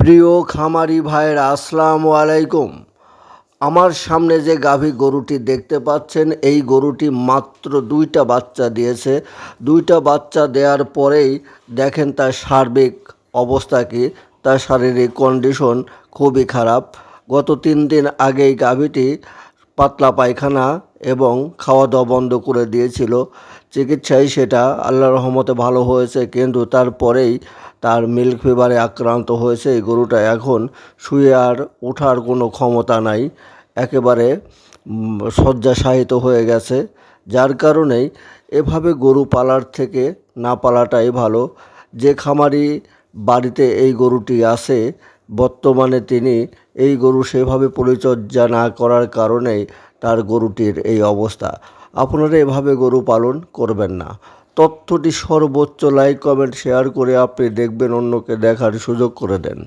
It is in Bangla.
প্রিয় খামারি ভাইয়েরা আসসালামু আলাইকুম। আমার সামনে যে গাভী গরুটি দেখতে পাচ্ছেন, এই গরুটি মাত্র 2টা বাচ্চা দিয়েছে। 2টা বাচ্চা দেওয়ার পরেই দেখেন তার সার্বিক অবস্থা কি। তার শারীরিক কন্ডিশন খুবই খারাপ। গত 3 দিন আগেই গাভীটি পাতলা পায়খানা এবং খাওয়া দাওয়া বন্ধ করে দিয়েছিল। চিকিৎসায় সেটা আল্লাহর রহমতে ভালো হয়েছে, কিন্তু তারপরেই তার মিল্ক ফিভারে আক্রান্ত হয়েছে। এই গরুটা এখন শুয়ে আর ওঠার কোনো ক্ষমতা নাই, একেবারে শয্যাশায়িত হয়ে গেছে। যার কারণেই এভাবে গরু পালার থেকে না পালাটাই ভালো। যে খামারি বাড়িতে এই গরুটি আছে, বর্তমানে তিনি এই গরু সেভাবে পরিচর্যা না করার কারণেই তার গরুটির এই অবস্থা। আপনারা এভাবে গরু পালন করবেন না। তথ্যটি সর্বোচ্চ লাইক, কমেন্ট, শেয়ার করে আপনি দেখবেন, অন্যকে দেখার সুযোগ করে দেন।